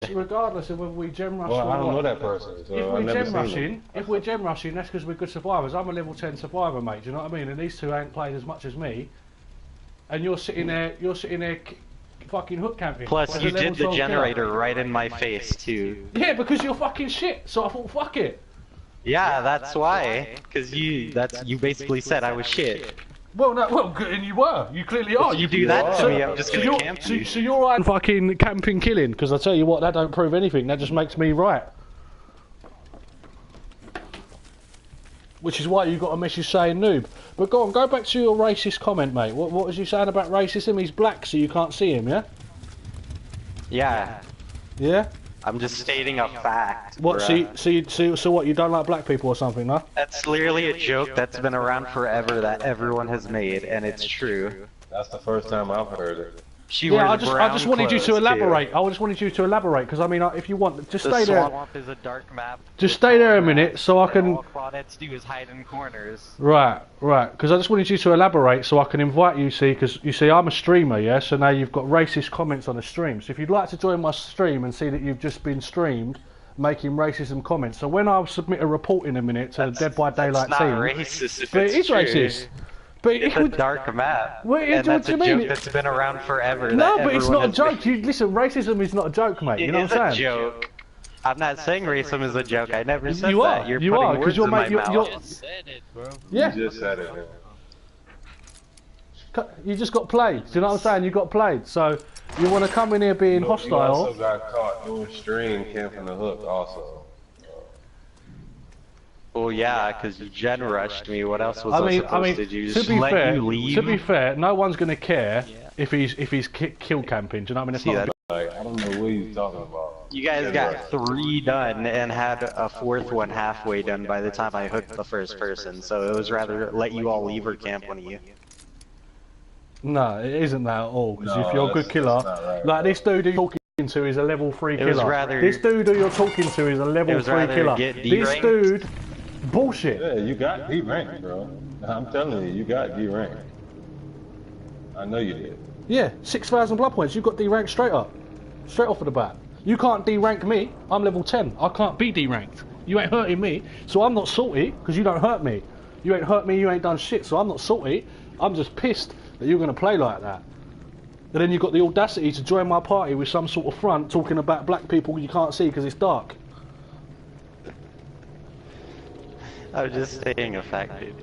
Regardless of whether we gem rush Well, or I don't not. know that person, so If I've we're never gem seen rushing, them. if we're gem rushing, that's because we're good survivors. I'm a level 10 survivor, mate. Do you know what I mean? And these two ain't played as much as me. And you're sitting there, fucking hook camping. Plus, you did the generator right in my face too. Yeah, because you're fucking shit. So I thought, fuck it. Yeah, that's why. Because you basically said I was shit. Well, no, well, and you were. You clearly are. If you do that to me, I'm just gonna camp you. So you're right. Fucking camping, killing. Because I tell you what, that don't prove anything. That just makes me right. Which is why you got a message saying noob. But go on, go back to your racist comment, mate. What was you saying about racism? He's black, so you can't see him, yeah? Yeah. Yeah? I'm just stating a fact. What? Bruh. So what? You don't like black people or something, no? That's literally a joke that's been around forever that everyone has made, and it's true. That's the first time I've heard it. She Yeah, wears I just wanted you to clothes, elaborate. too. I just wanted you to elaborate because I mean, if you want, just The stay there. swamp is a dark map. Just stay there a minute, so I can. All Claudets do is hide in corners. Right. Because I just wanted you to elaborate so I can invite you. See, because you see, I'm a streamer, yeah. So now you've got racist comments on the stream. So if you'd like to join my stream and see that you've just been streamed making racism comments, so when I submit a report in a minute to the Dead by Daylight That's team, not racist if but it's it is true. racist. But It's a dark map, Well, and what that's do a you mean? joke that's been around forever. No, that but it's everyone not a has joke. made. You listen, racism is not a joke, mate. You know what I'm saying? It is a joke. I'm not saying racism is a joke. I never said You that. are. You're You putting are, 'cause words you're in my mate- you're- mouth. you're- You just said it, bro. Yeah. You just said it. You just got played. Do you know what I'm saying? You got played. So you want to come in here being You hostile. also got caught doing stream camping the hook also. Well, yeah, because you gen rushed me. What else was I supposed to do? to Just be let fair, you leave? to be fair, no one's gonna care if he's kill camping. Do you know what I mean? It's See not. that? Like, I don't know what he's talking about. You guys got 3 done and had a 4th one halfway done by the time I hooked the first person. So it was rather let you all leave or camp one of you. No, it isn't that at all. Because No, if you're a good that's killer, not right, like this dude who you're talking to is a level 3 It was killer. rather- This dude who you're talking to is a It level was 3 rather killer. get This D-ranked. dude, bullshit. Yeah, you got D ranked, bro. I'm telling you, you got D ranked. I know you did. Yeah, 6,000 blood points. You got D ranked straight up, straight off of the bat. You can't D rank me. I'm level 10. I can't be D ranked. You ain't hurting me, so I'm not salty because you don't hurt me. You ain't hurt me. You ain't done shit, so I'm not salty. I'm just pissed that you're gonna play like that. And then you got the audacity to join my party with some sort of front talking about black people you can't see because it's dark. I was just stating a fact, dude.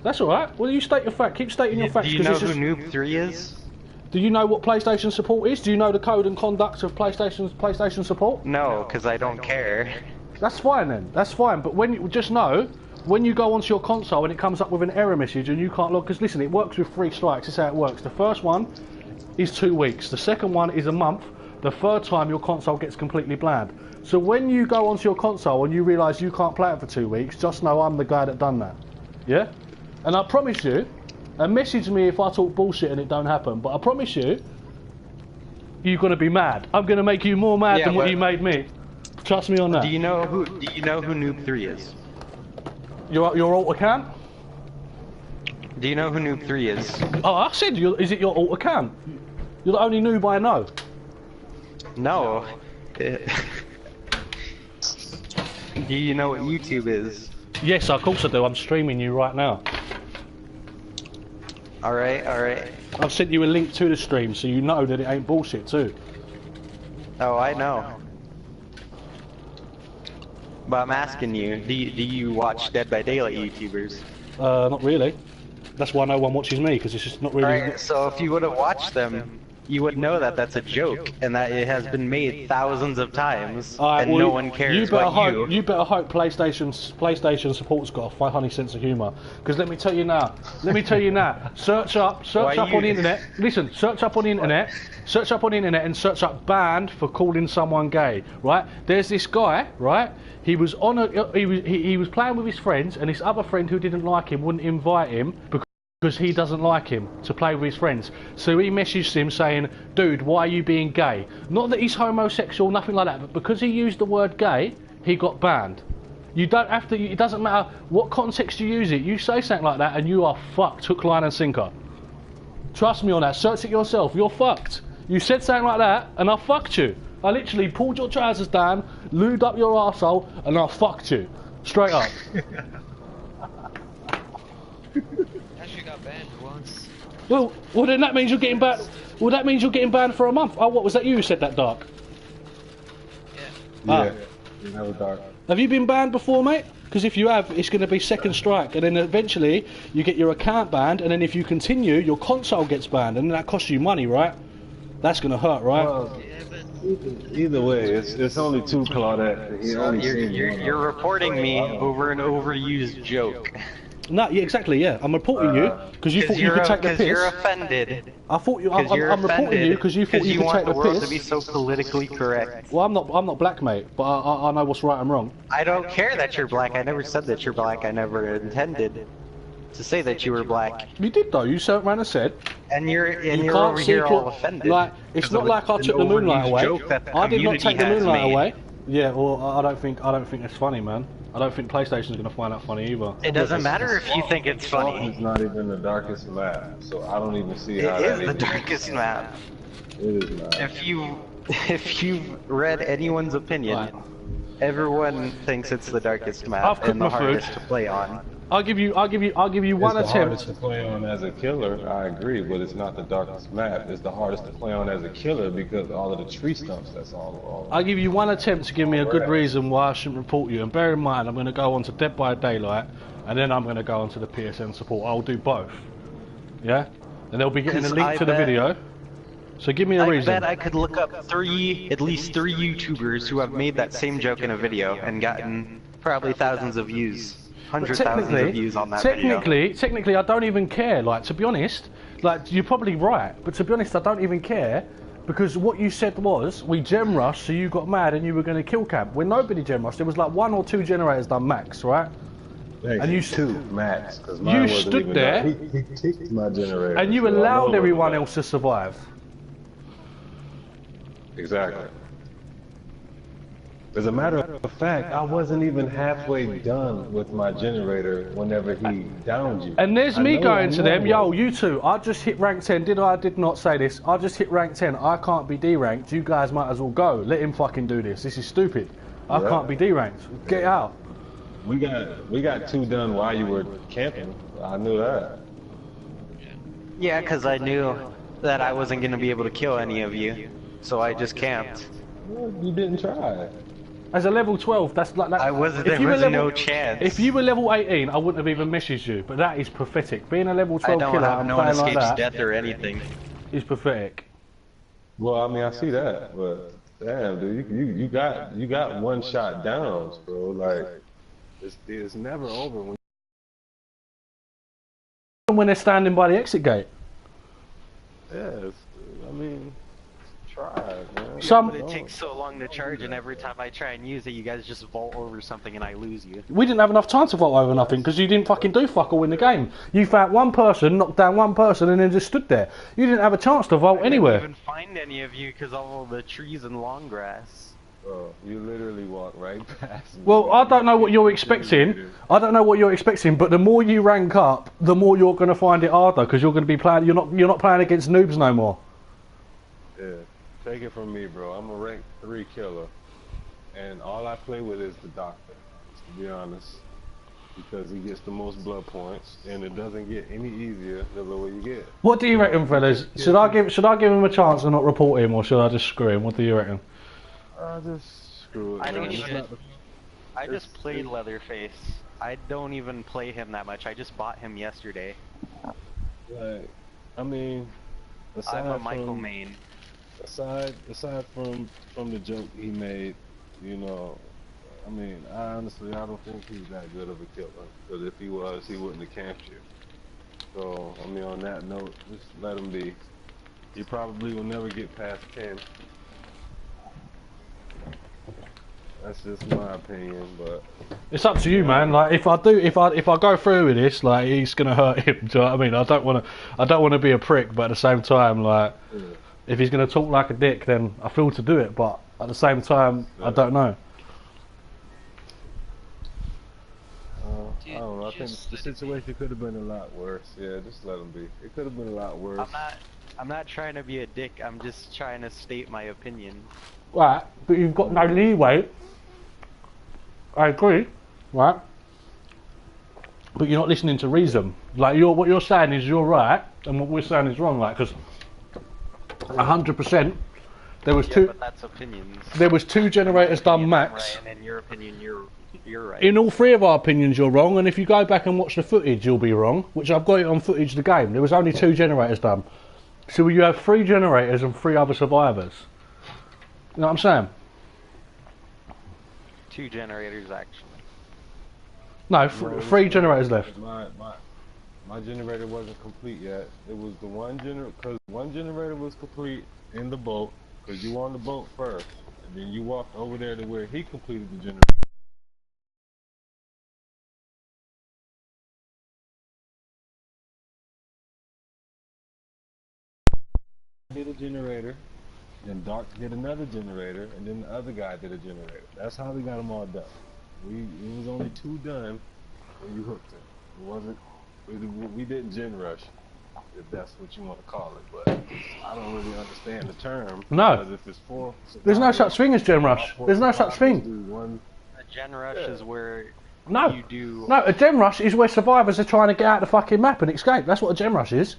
That's alright. Well, you state your fact. Keep stating your facts. Do you know it's who just... Noob 3 is? Do you know what PlayStation support is? Do you know the code and conduct of PlayStation support? No, because I don't care. That's fine then. That's fine. But when you just know, when you go onto your console and it comes up with an error message and you can't log, because listen, it works with 3 strikes. This is how it works. The first one is 2 weeks. The second one is a month. The third time your console gets completely bland. So when you go onto your console and you realise you can't play it for 2 weeks, just know I'm the guy that done that. Yeah? And I promise you, and message me if I talk bullshit and it don't happen, but I promise you, you're gonna be mad. I'm gonna make you more mad than what you made me. Trust me on that. Do you know who Noob 3 is? Your alt account? Do you know who Noob 3 is? Oh, I said, is it your alt account? You're the only noob I know. No. Do you know what YouTube is? Yes, of course I do. I'm streaming you right now. Alright, alright. I've sent you a link to the stream so you know that it ain't bullshit too. Oh, I know. But I'm asking you, do you watch Dead by Daylight YouTubers? Not really. That's why no one watches me, because it's just not really... Alright, so if you would have watched them, you would know that that's a joke, and that it has been made thousands of times, and no one cares but you. You better hope PlayStation support's got a funny sense of humour. Because let me tell you now, search up on the internet, listen, search up on the internet and search up banned for calling someone gay, right? There's this guy, right? He was he was playing with his friends, and this other friend who didn't like him wouldn't invite him because he doesn't like him to play with his friends. So he messaged him saying, dude, why are you being gay? Not that he's homosexual, nothing like that, but because he used the word gay, he got banned. You don't have to, it doesn't matter what context you use it, you say something like that and you are fucked, hook, line and sinker. Trust me on that, search it yourself, you're fucked. You said something like that and I fucked you. I literally pulled your trousers down, lubed up your arsehole, and I fucked you. Straight up. Actually got banned once. Well, then that means you're getting banned. Well, that means you're getting banned for a month. Oh, what was that? You who said that, Dark? Yeah. Yeah, that was dark. Have you been banned before, mate? Because if you have, it's going to be second strike, and then eventually you get your account banned, and then if you continue, your console gets banned, and that costs you money, right? That's going to hurt, right? Well, either way, it's only two Claudette. You're reporting me over an overused joke. No, yeah, exactly, yeah. I'm reporting you because you thought you could take the piss. Because you're offended. I thought you. I'm reporting you because you thought you could take the piss. You want the world piss. to be so politically correct. Well, I'm not black, mate, but I know what's right and wrong. I don't care that you're black. I never said that you're black. I never intended to say that you were black. You did though. You turned around and said. And you're over here all offended. Like it's not like I took the moonlight away. I did not take the moonlight away. Yeah, well, I don't think it's funny, man. I don't think PlayStation's gonna find that funny either. It doesn't matter if you think it's funny. It's not even the darkest map, so I don't even see how it that is the darkest map. It is not. If you've read anyone's opinion, everyone thinks it's the darkest map and the hardest to play on. I'll give you one It's the hardest attempt. to play on as a killer, I agree, but it's not the darkest map. It's the hardest to play on as a killer because all of the tree stumps that's all. I'll give you one attempt to give me a good reason why I shouldn't report you. And bear in mind, I'm going to go on to Dead by Daylight, and then I'm going to go on to the PSN support. I'll do both. Yeah? And they'll be getting a link to the video. So give me a reason. I bet I could look up at least three YouTubers who have made that same joke in a video and gotten probably thousands of views. Hundreds of thousands of views on that video. Technically, I don't even care. Like, to be honest, like, you're probably right, but to be honest, I don't even care because what you said was we gem rushed, so you got mad and you were going to kill camp. When nobody gem rushed, there was like 1 or 2 generators done max, right? And you two max, because mine wasn't stood even there. He kicked my generator, and you so allowed everyone else to survive. Exactly. As a matter of fact, I wasn't even halfway done with my generator whenever he downed you. And there's me going to them, yo, you two, I just hit rank 10, did not say this, I just hit rank 10, I can't be D-ranked, you guys might as well go, let him fucking do this is stupid, I can't be D-ranked, get out. We got 2 done while you were camping, I knew that. Yeah, because I knew that I wasn't going to be able to kill any of you, so I just camped. Well, you didn't try. As a level 12, that's like that. There was no chance. If you were level 18, I wouldn't have even messaged you, but that is pathetic. Being a level 12 killer and no one playing like escapes that death or anything. is pathetic. Well, I mean, I see that, but damn, dude, you got 1 shot downs, bro. Like, it's never over When they're standing by the exit gate. Yes, I mean, try, man. But it takes so long to charge, and every time I try and use it, you guys just vault over something and I lose you. We didn't have enough time to vault over nothing because you didn't fucking do fuck all in the game. You found one person, knocked down one person, and then just stood there. You didn't have a chance to vault anywhere. I didn't even find any of you because all the trees and long grass. Bro, you literally walk right past me. Well, I don't know what you're expecting. I don't know what you're expecting, but the more you rank up, the more you're going to find it harder because you're going to be playing. You're not playing against noobs no more. Yeah, take it from me, bro. I'm a rank 3 killer, and all I play with is the doctor. To be honest, because he gets the most blood points, and it doesn't get any easier the lower you get. What do you reckon, fellas? Should I give him a chance and not report him, or should I just screw him? What do you reckon? Just screw it. I man. think you should. I just played Leatherface. I don't even play him that much. I just bought him yesterday. Like, I mean, I'm a Michael main. Aside from the joke he made, you know, I mean, I don't think he's that good of a killer. Because if he was, he wouldn't have camped you. So, I mean, on that note, just let him be. He probably will never get past 10. That's just my opinion, but It's up to you, man. Like, if I go through with this, like, he's gonna hurt him. Do you know what I mean? I don't want to be a prick, but at the same time, like, if he's gonna talk like a dick, then I feel to do it. But at the same time, I don't know. I don't know. I think the situation could have been a lot worse. Yeah, just let him be. It could have been a lot worse. I'm not trying to be a dick. I'm just trying to state my opinion. right? But you've got no leeway. I agree, right? But you're not listening to reason. Like what you're saying is you're right, and what we're saying is wrong. Like, because 100%, there was two. But that's opinions. There was 2 generators done max. Right, and in your opinion, you're right. In all 3 of our opinions, you're wrong. And if you go back and watch the footage, you'll be wrong. Which I've got it on footage of the game. There was only 2 generators done. So you have 3 generators and 3 other survivors. You know what I'm saying? 2 generators actually. No, 3 generators left. My generator wasn't complete yet. It was the one generator, because one generator was complete in the boat, because you were on the boat first, and then you walked over there to where he completed the generator. Did a generator, then Dark did another generator, and then the other guy did a generator. That's how we got them all done. It was only 2 done when you hooked it. It wasn't. We didn't gen rush, if that's what you want to call it. But I don't really understand the term. No. Because if it's 4, There's no such thing as gen rush. There's no such thing. A gen rush is where No. you do. No, a gen rush is where survivors are trying to get out the fucking map and escape. That's what a gen rush is.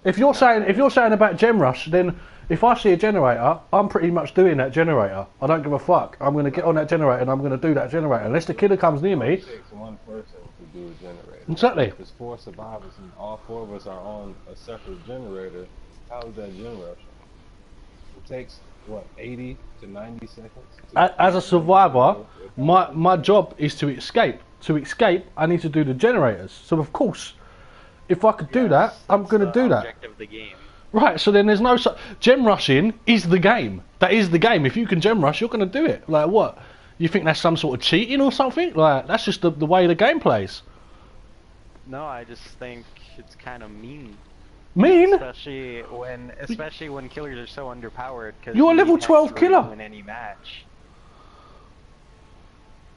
If you're saying about gen rush, then if I see a generator, I'm pretty much doing that generator. I don't give a fuck. I'm going to get on that generator and I'm going to do that generator. Unless the killer comes near me. It takes one person to do a generator. Exactly. If it's 4 survivors and all 4 of us are on a separate generator, how is that gen rush? It takes, what, 80 to 90 seconds? As a survivor, my job is to escape. To escape, I need to do the generators. So of course, if I could do that, I'm going to do that. Object of the game. Right, so then there's no gem rushing is the game. That is the game. If you can gem rush, you're going to do it. Like what? You think that's some sort of cheating or something? Like that's just the way the game plays. No, I just think it's kind of mean. Mean? Especially when killers are so underpowered. Cause You're a level you 12 can't killer. win any match.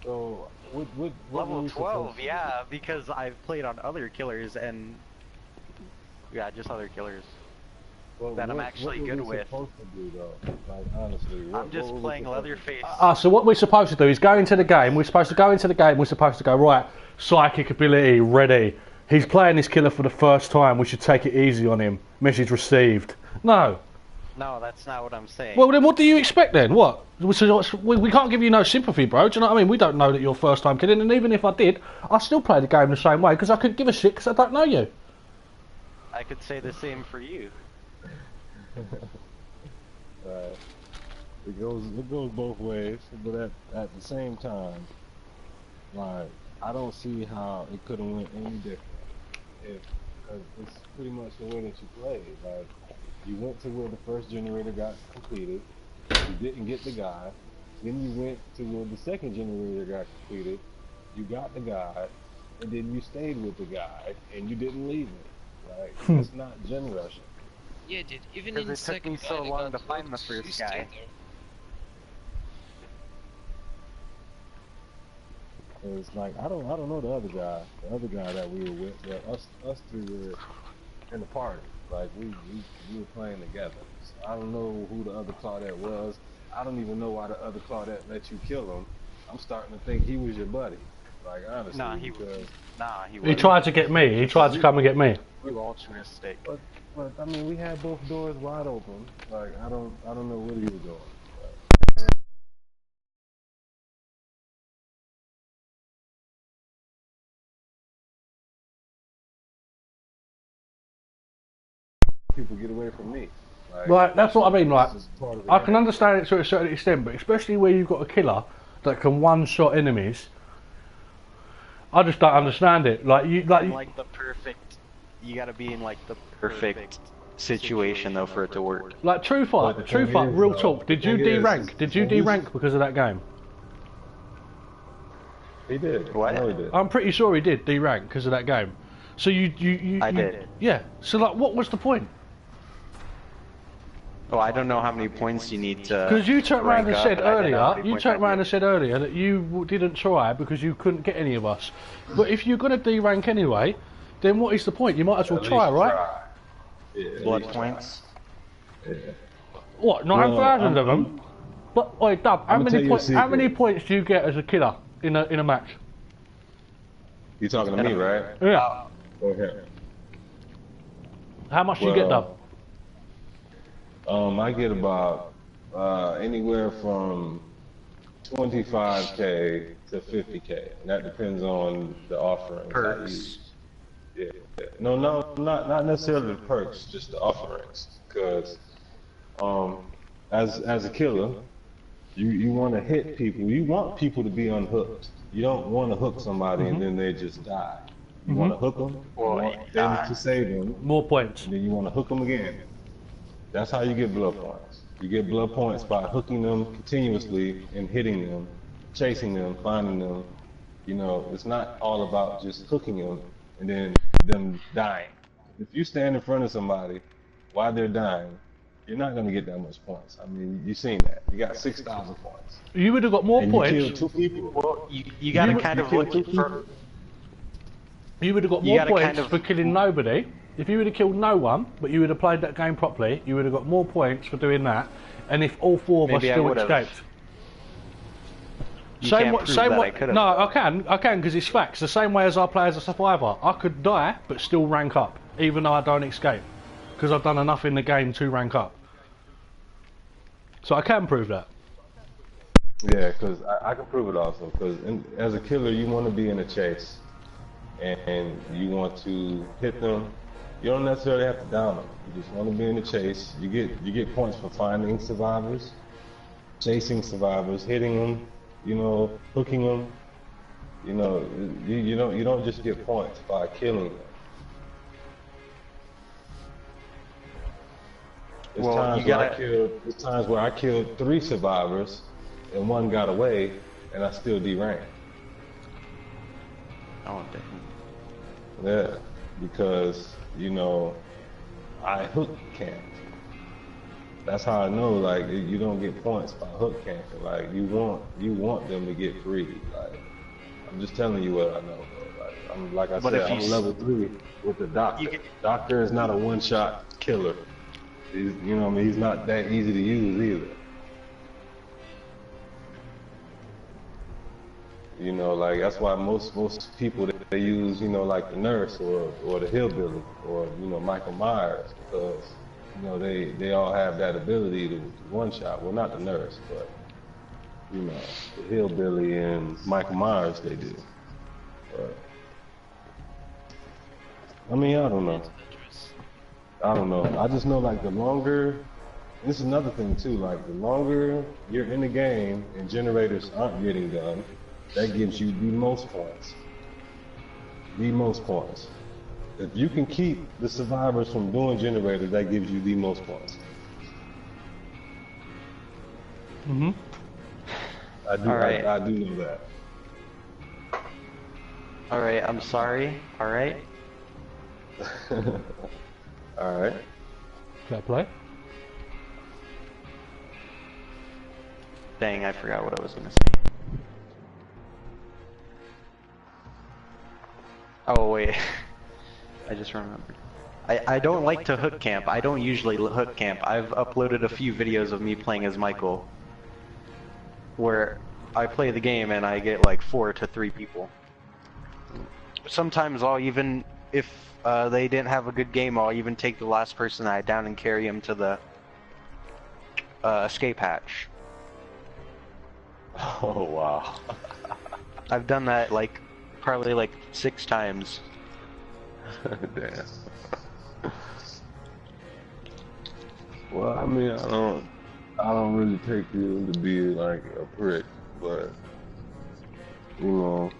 So, what Level 12, yeah, because I've played on other killers and yeah, just other killers. That I'm actually good with. Supposed to do, though? Like, honestly, I'm just playing Leatherface. So what we're supposed to do is go into the game. We're supposed to go into the game. We're supposed to go, right, psychic ability, ready. He's playing this killer for the first time. We should take it easy on him. Message received. No. No, that's not what I'm saying. Well, then what do you expect then? What? We can't give you no sympathy, bro. Do you know what I mean? We don't know that you're first time killing, and even if I did, I still play the game the same way because I couldn't give a shit because I don't know you. I could say the same for you. It goes both ways, but at the same time, like I don't see how it could have went any different. Because it's pretty much the way that you played. Like you went to where the first generator got completed, you didn't get the guy. Then you went to where the second generator got completed, you got the guy, and then you stayed with the guy, and you didn't leave it. Like it's not gen rushing. Yeah, dude. Even in the second it took me so long to find the first guy. It's like I don't know the other guy that we were with, but us 3 were in the party. Like we were playing together. So I don't know who the other Claudette was. I don't even know why the other Claudette let you kill him. I'm starting to think he was your buddy. Like honestly, Nah, he wasn't. He tried to get me. He tried to come and get me. We were altruistic. But I mean, we had both doors wide open. Like I don't know what he was doing. People get away from me. Like that's what I mean. Like I can game. understand it to a certain extent, but especially where you've got a killer that can one-shot enemies, I just don't understand it. Like the perfect. You gotta be in like the perfect situation though for it to work. Like true fight, real talk. Did you D-rank? Did you D-rank because of that game? He did. What? No, he did. I'm pretty sure he did D-rank because of that game. So you did. Yeah. So like, what was the point? Oh, I don't know how many points you need to. Because you turned around and rank said up, but I didn't know how earlier, many you points turned I around did. and said earlier that you didn't try because you couldn't get any of us. But if you're gonna D-rank anyway, then what is the point? You might as well At try, least right? try. Yeah, at Blood least points. try. Yeah. What, 9,000 of them? But wait, Dub, how I'ma many points do you get as a killer in a match? You talking to me, right? Yeah. Go ahead. How much do you get, Dub? I get about anywhere from 25K to 50K, and that depends on the offerings I use. Yeah. No, not necessarily the perks, just the offerings. Because as a killer, you want to hit people. You want people to be unhooked. You don't want to hook somebody and then they just die. You want to hook them, you want them to save them. More points. And then you want to hook them again. That's how you get blood points. You get blood points by hooking them continuously and hitting them, chasing them, finding them. You know, it's not all about just hooking them and then them dying. If you stand in front of somebody while they're dying, you're not going to get that much points. I mean, you've seen that. You got 6,000 points. You would have got more and points. You killed 2 people. Well, you got to kind of look for... You would have got more points for killing nobody. If you would have killed no one, but you would have played that game properly, you would have got more points for doing that. And if all 4 of us still escaped. No, I can because it's facts. The same way as I play as a survivor. I could die, but still rank up, even though I don't escape. Because I've done enough in the game to rank up. So I can prove that. Yeah, because I can prove it also. Because as a killer, you want to be in a chase. And you want to hit them. You don't necessarily have to down them. You just want to be in the chase. You get points for finding survivors, chasing survivors, hitting them, you know, hooking them. You know, you don't just get points by killing them. There's times where I killed 3 survivors and 1 got away, and I still D-ranked. Oh, damn. Yeah, because, you know, I hook camped. That's how I know, like, you don't get points by hook camping. Like, you want them to get free. Like, I'm just telling you what I know, bro. Like I said, I'm level 3 with the doctor. Doctor is not a one-shot killer. He's, you know what I mean? He's not that easy to use either. You know, like, that's why most people, they use, you know, like the nurse or the hillbilly or, you know, Michael Myers, because, you know, they all have that ability to one-shot. Well, not the nurse, but, you know, the hillbilly and Michael Myers, they do. But, I mean, I don't know. I just know, like, the longer, this is another thing, too, like, the longer you're in the game and generators aren't getting done, that gives you the most points. The most points. If you can keep the survivors from doing generators, that gives you the most points. Mm-hmm. I do know that. Alright, I'm sorry. Alright. Alright. Can I play? Dang, I forgot what I was gonna say. Oh wait, I just remembered. I don't like to hook camp. I don't usually hook camp. I've uploaded a few videos of me playing as Michael, where I play the game and I get like 4 to 3 people. Sometimes I'll even, if they didn't have a good game, I'll even take the last person I had down and carry him to the escape hatch. Oh wow. I've done that like probably like 6 times. Damn. Well, I mean, I don't really take you to be like a prick, but you know,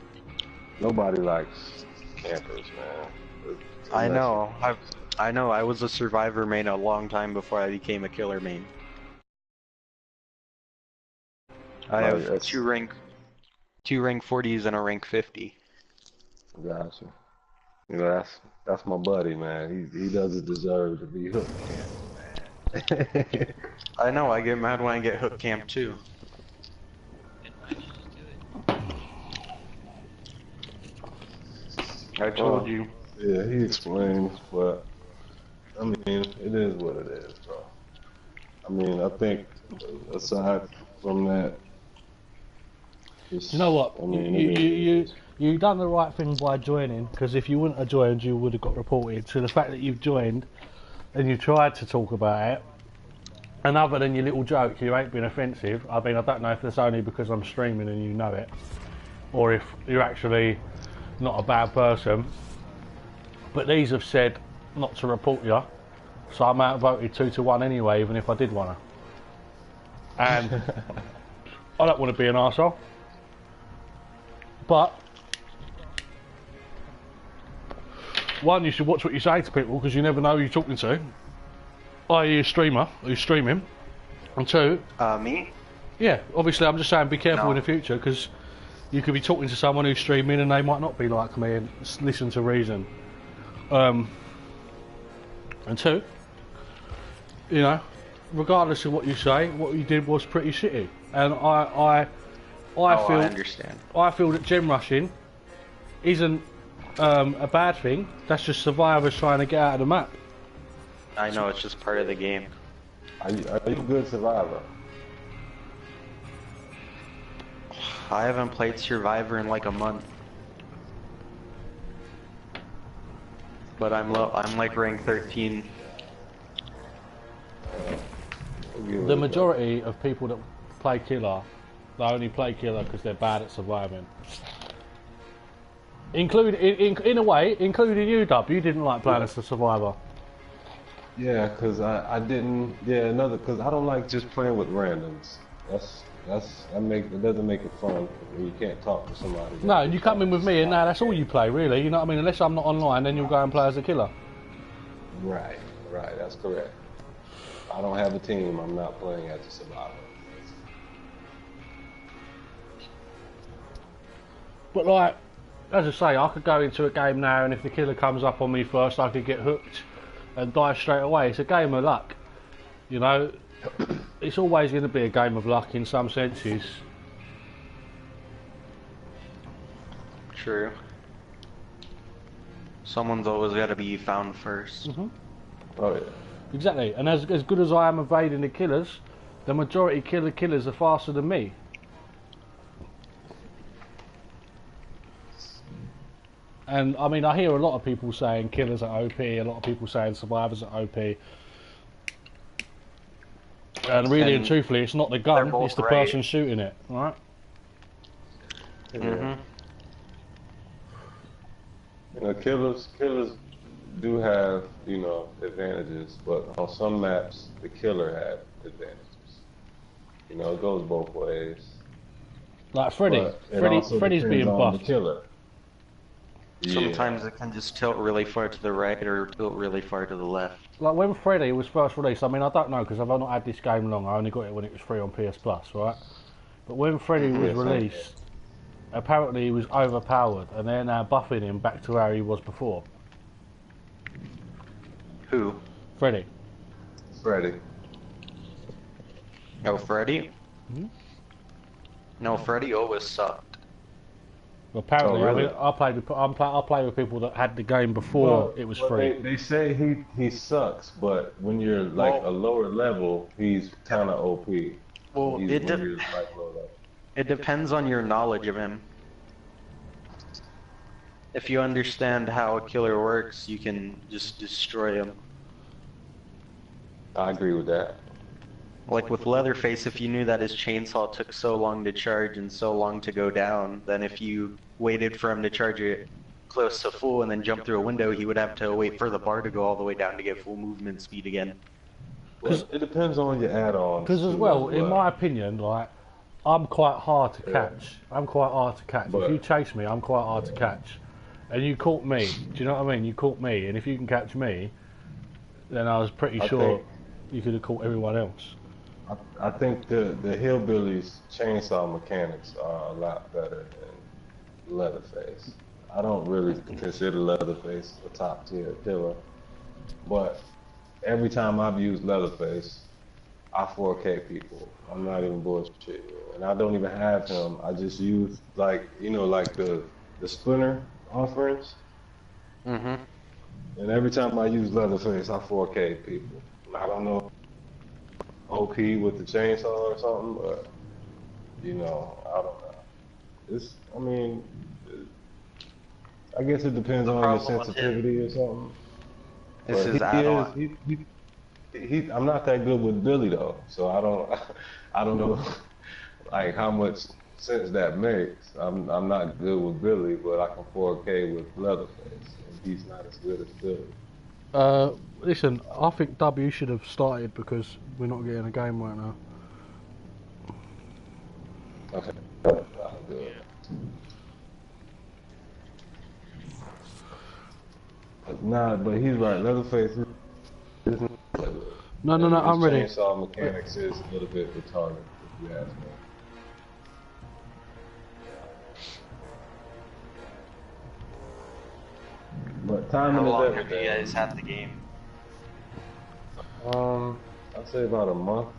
nobody likes campers, man. I know. I was a survivor main a long time before I became a killer main. I have 2 rank 40s and a rank 50. Gotcha. You know, that's my buddy, man. He doesn't deserve to be hooked camped. I know, I get mad when I get hook camp too. I told you. Yeah, he explains, but I mean, it is what it is, bro. I mean, I think aside from that, You know what? I mean, You done the right thing by joining, because if you wouldn't have joined, you would have got reported. So the fact that you've joined and you tried to talk about it, and other than your little joke, you ain't been offensive. I mean, I don't know if that's only because I'm streaming and you know it, or if you're actually not a bad person. But these have said not to report you, so I'm outvoted 2-1 anyway, even if I did want to. And I don't want to be an arsehole. But one, you should watch what you say to people, because you never know who you're talking to. I.e. a streamer who's streaming. And two... Me? Yeah, obviously I'm just saying be careful No. in the future, because you could be talking to someone who's streaming and they might not be like me and listen to reason. And two, you know, regardless of what you say, what you did was pretty shitty. And I understand. I feel that gem rushing isn't a bad thing. That's just survivors trying to get out of the map. I know, it's just part of the game. are you a good survivor? I haven't played Survivor in like a month. But I'm like rank 13. The majority of people that play killer, they only play killer because they're bad at surviving. In a way, including you, Dub. You didn't like playing as a survivor. Yeah, cause I didn't. Yeah, cause I don't like just playing with randoms. It doesn't make it fun when you can't talk to somebody. No, you come in with me and now that's all you play, really. You know what I mean? Unless I'm not online, then you'll go and play as a killer. Right, that's correct. I don't have a team. I'm not playing as a survivor. But like, as I say, I could go into a game now and if the killer comes up on me first, I could get hooked and die straight away. It's a game of luck. You know, it's always going to be a game of luck in some senses. True. Someone's always got to be found first. Mm-hmm. Oh yeah. Exactly. And as good as I am evading the killers, the majority killers are faster than me. And I mean, I hear a lot of people saying killers are OP, a lot of people saying survivors are OP. And really and truthfully, it's not the gun, it's the person shooting it, right? Mm-hmm. You know, killers do have, you know, advantages, but on some maps, the killer had advantages. You know, it goes both ways. Like Freddy's being buffed. The killer. Sometimes it can just tilt really far to the right or tilt really far to the left. Like when Freddy was first released, I mean, I don't know because I've not had this game long. I only got it when it was free on PS Plus, right? But when Freddy was released, apparently he was overpowered, and they're now buffing him back to where he was before. Who? Freddy. Oh, Freddy? Mm-hmm. No, Freddy always sucked. Well, apparently, really? I play with people that had the game before it was free. They say he sucks, but when you're like a lower level, he's kind of OP. Well, it depends on your knowledge of him. If you understand how a killer works, you can just destroy him. I agree with that. Like with Leatherface, if you knew that his chainsaw took so long to charge and so long to go down, then if you waited for him to charge it close to full and then jump through a window, he would have to wait for the bar to go all the way down to get full movement speed again. Well, it depends on your add-ons. Because as well, in my opinion, like, I'm quite hard to catch. If you chase me, I'm quite hard to catch. And you caught me. Do you know what I mean? You caught me, and if you can catch me, then I was pretty sure you could have caught everyone else. I think the Hillbillies' chainsaw mechanics are a lot better than Leatherface. I don't really consider Leatherface a top-tier killer, but every time I've used Leatherface, I 4K people. I'm not even bullshitting you. And I don't even have him. I just use, like, you know, like the Splinter offerings. Mm-hmm. And every time I use Leatherface, I 4K people. I don't know OP with the chainsaw or something, but you know, I don't know. It's, I mean, I guess it depends on your problem with sensitivity or something. This But is he is, add-on. I'm not that good with Billy though, so I don't, I don't know, like how much sense that makes. I'm not good with Billy, but I can 4K with Leatherface, and he's not as good as Billy. Listen, I think W should have started because we're not getting a game right now. Okay. Good. Nah, but he's right. Leatherface isn't. No, And his I'm ready. chainsaw mechanics is a little bit retarded, if you ask me. But timing How is long have you everything. guys had the game? I'd say about a month,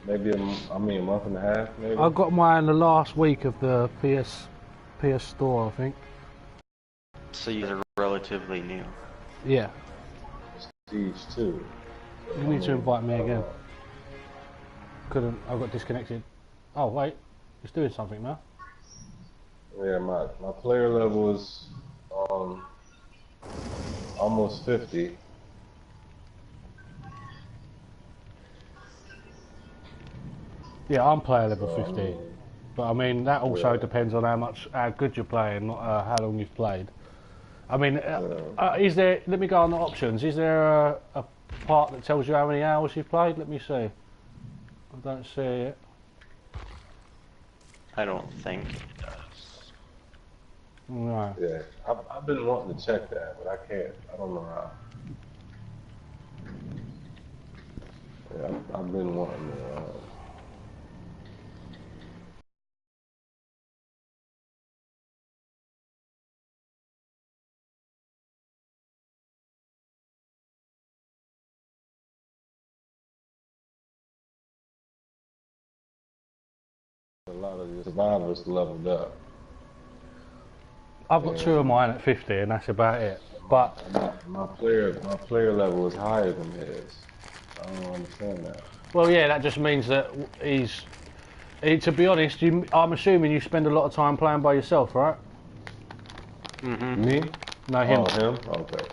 maybe a month and a half, maybe. I got mine the last week of the PS store, I think. So you're relatively new. Yeah. Siege 2. So, You need to invite me again. Couldn't. I got disconnected. Oh wait, it's doing something now. Yeah, my player level is almost 50. Yeah, I'm player level So, 50. But I mean, that also yeah. depends on how good you're playing, not how long you've played. I mean, is there? Let me go on the options. Is there a part that tells you how many hours you've played? Let me see. I don't see it. I don't think it does. No. Yeah, I've been wanting to check that, but I can't. I don't know how. Yeah, I've been wanting to. A lot of the survivors leveled up. I've got two of mine at 50, and that's about it. But my player level is higher than his. I don't understand that. well, yeah, that just means that he's. To be honest, I'm assuming you spend a lot of time playing by yourself, right? Me? No, him. Oh, him? Okay.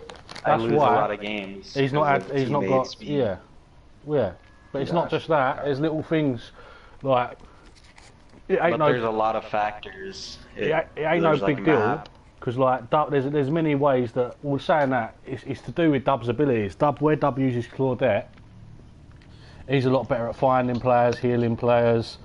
I lose why a lot of games. He's not had. He's not got. Speed. Yeah. But it's not just that. There's little things like it ain't But there's a lot of factors. It ain't no big deal because like there's many ways that we're saying that it's to do with Dub's abilities. Where Dub uses Claudette, he's a lot better at finding players, healing players,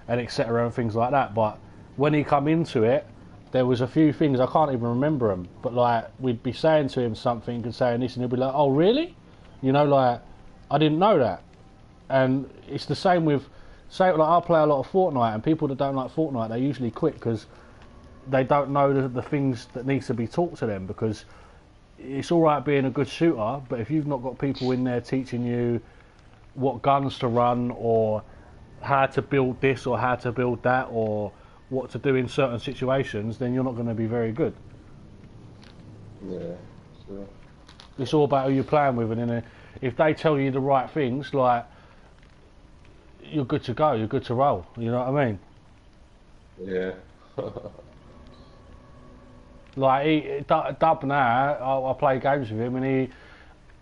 and etc. and things like that. But when he come into it, there was a few things I can't even remember them. But like we'd be saying to him something and saying this, and he'll be like, "Oh really?" You know, like I didn't know that. And it's the same with. Say like I play a lot of Fortnite, and people that don't like Fortnite, they usually quit because they don't know the things that needs to be taught to them. Because it's all right being a good shooter, but if you've not got people in there teaching you what guns to run or how to build this or how to build that or what to do in certain situations, then you're not going to be very good. Yeah, sure. It's all about who you're playing with, and then if they tell you the right things, like you're good to go, you're good to roll. You know what I mean? Yeah. Like Dub now, I play games with him, and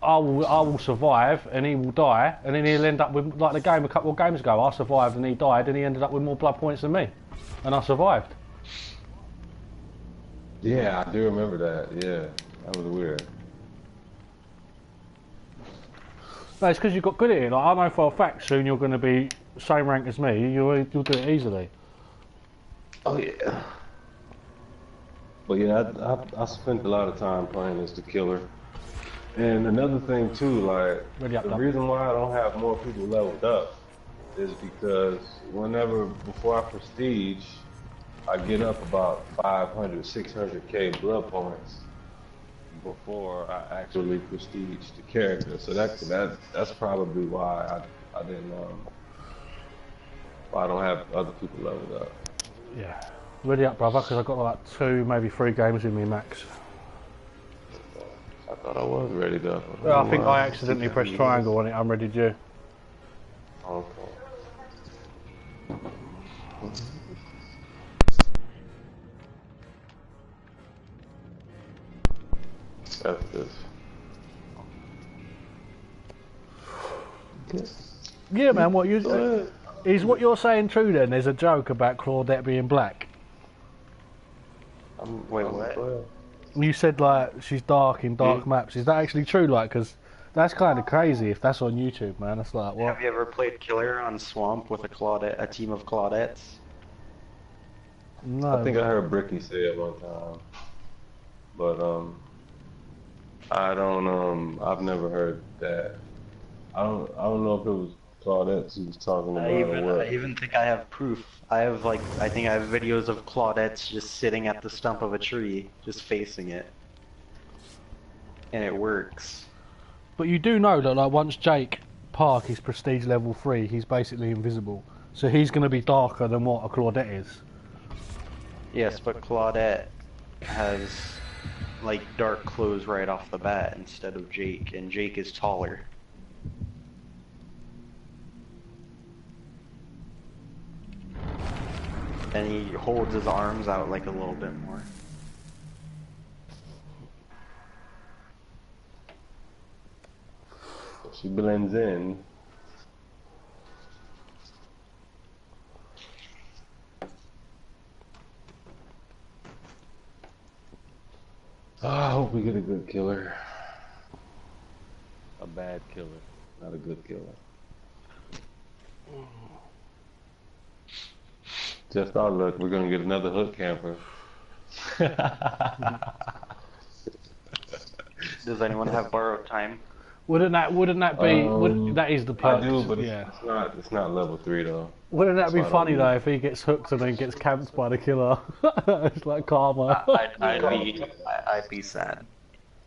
I will survive, and he will die, and then he'll end up with like the game a couple of games ago. I survived, and he died, and he ended up with more blood points than me, and I survived. Yeah, I do remember that. Yeah, that was weird. No, it's because you got good at it. Like I know for a fact, soon you're going to be same rank as me. You'll do it easily. Oh yeah. But yeah, I spent a lot of time playing as the killer. And another thing too, like the reason why I don't have more people leveled up is because before I prestige, I get up about 500, 600k blood points before I actually prestige the character. So that's probably why I didn't why I don't have other people leveled up. Yeah. Ready up, brother, because I've got like 2, maybe 3 games with me max. I thought I was ready though. Well, I think I accidentally pressed triangle on it, unreadied you. Okay. That's this. Yeah, man. What you is what you're saying true? Then there's a joke about Claudette being black. Wait, what? You said like she's dark in dark maps. Is that actually true? Like, because that's kind of crazy if that's on YouTube, man. That's like what? Have you ever played Killer on Swamp with a team of Claudettes? No. I think I heard Bricky say it one time, but I don't I've never heard that. I don't know if it was Claudette who was talking about it or what. I even think I have proof. I think I have videos of Claudettes just sitting at the stump of a tree, just facing it, and it works. But you do know that like once Jake Park is prestige level 3, he's basically invisible. So he's going to be darker than what a Claudette is. Yes, but Claudette has like dark clothes right off the bat instead of Jake, and Jake is taller. And he holds his arms out like a little bit more. She blends in. I hope we get a good killer. A bad killer, not a good killer. Just our luck, we're gonna get another hook camper. Does anyone have borrowed time? Wouldn't that be? That is the perk. I do, but yeah. it's not level 3 though. Wouldn't that be funny though if he gets hooked and then gets camped by the killer? It's like karma. I'd be sad.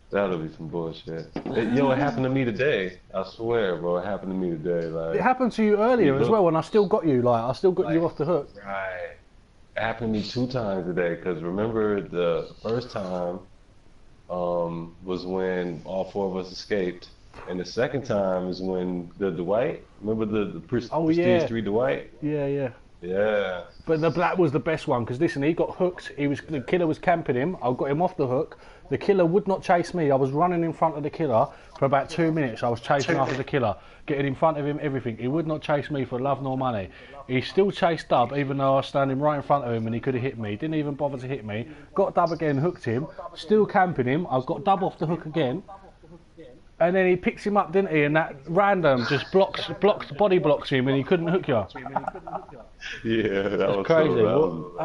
That'll be some bullshit. It happened to me today. I swear, bro, it happened to me today. Like, It happened to you earlier as well, and I still got you. Like I still got you off the hook. Right. It happened to me 2 times today. Cause remember the first time was when all 4 of us escaped, and the second time is when the Dwight. Remember the Prestige 3 Dwight? Yeah. Yeah. But that was the best one because listen, he got hooked. The killer was camping him. I got him off the hook. The killer would not chase me. I was running in front of the killer for about 2 minutes. I was chasing after the killer, getting in front of him, everything. He would not chase me for love nor money. He still chased Dub, even though I was standing right in front of him and he could have hit me. He didn't even bother to hit me. Got Dub again, hooked him. Still camping him. I got Dub off the hook again. And then he picks him up, didn't he? And that random just body blocks him, and he couldn't hook you. Yeah, that was crazy. So,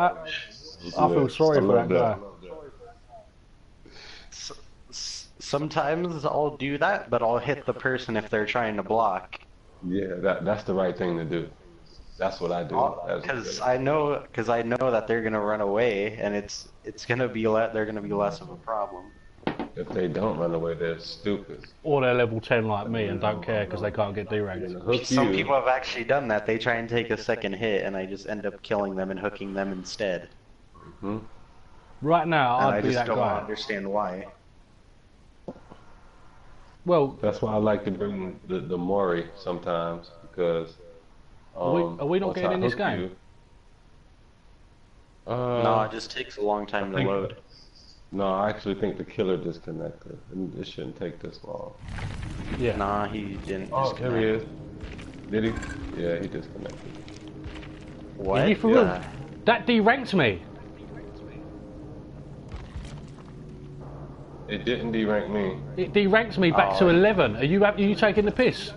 I feel sorry for that guy. Sometimes I'll do that, but I'll hit the person if they're trying to block. Yeah, that's the right thing to do. That's what I do. Because I know that they're gonna run away, and it's gonna be they're gonna be less of a problem. If they don't run away, they're stupid. Or they're level 10 like me and don't care because they can't get deranked. Some people have actually done that. They try and take a second hit, and I just end up killing them and hooking them instead. Mm-hmm. Right now, I'd be that guy. I just don't understand why. Well, that's why I like to bring the Mori sometimes because. Are we not getting in this game? No, it just takes a long time to load. No, I actually think the killer disconnected. It shouldn't take this long. Yeah. Nah, he didn't. Oh, there he is. Did he? Yeah, he disconnected. What? Are you for real? That deranked me. It didn't derank me. It deranked me back to 11. Are you taking the piss?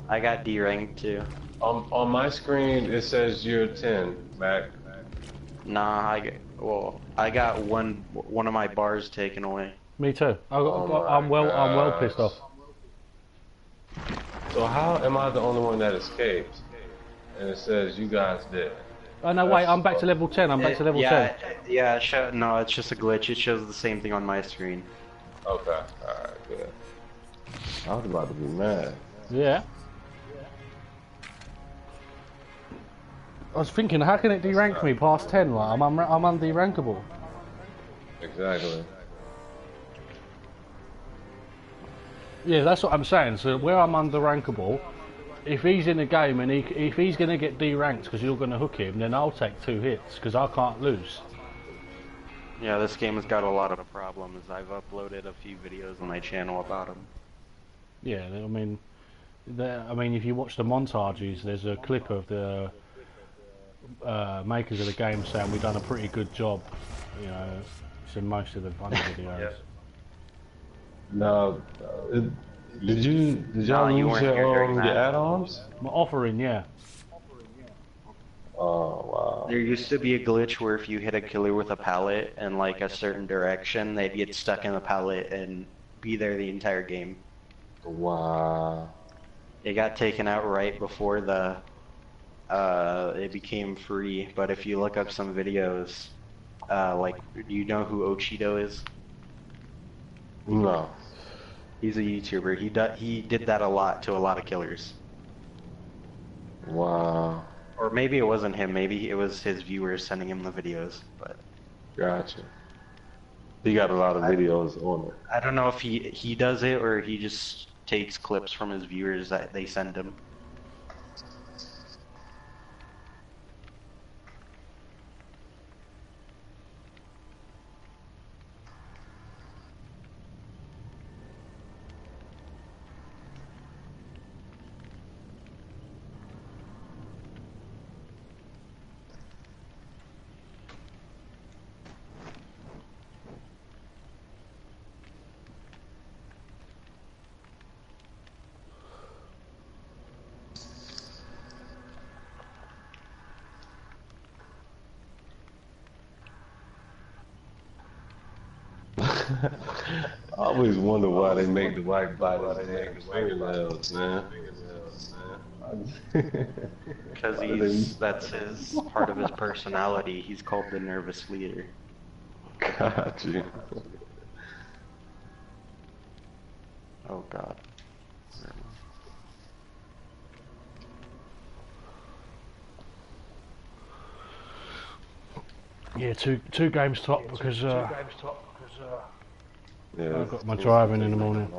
I got deranked too. On my screen, it says you're 10, Mac. Nah, I got one of my bars taken away. Me too. I'm well pissed off. So how am I the only one that escaped? And it says you guys did. Oh no, wait! I'm back to level 10. I'm back to level 10. Yeah. No, it's just a glitch. It shows the same thing on my screen. Okay. All right. Good. I was about to be mad. Yeah. I was thinking, how can it derank me past 10? Like, I'm underankable. Exactly. Yeah, that's what I'm saying. So where I'm underrankable, if he's in the game and if he's going to get D-ranked because you're going to hook him, then I'll take 2 hits because I can't lose. Yeah, this game has got a lot of problems. I've uploaded a few videos on my channel about them. Yeah, I mean, if you watch the montages, there's a clip of the makers of the game saying we've done a pretty good job. You know, it's in most of the funny videos. Yeah. Now, did y'all you lose weren't here during your that. add-ons? My offering, yeah. Oh wow. There used to be a glitch where if you hit a killer with a pallet in like a certain direction, they'd get stuck in the pallet and be there the entire game. Wow. It got taken out right before the it became free, but if you look up some videos, like, do you know who Ochido is? No. He's a YouTuber. He did that a lot to a lot of killers. Wow. Or maybe it wasn't him, maybe it was his viewers sending him the videos, but... Gotcha. He got a lot of videos on it. I don't know if he does it or he just takes clips from his viewers that they send him. I always wonder why they make the white bodies damn fingernails, man. Because that's his part of his personality. He's called the nervous leader. Got you. Oh god. Yeah, two games top because Yeah, I've got my driving in the morning.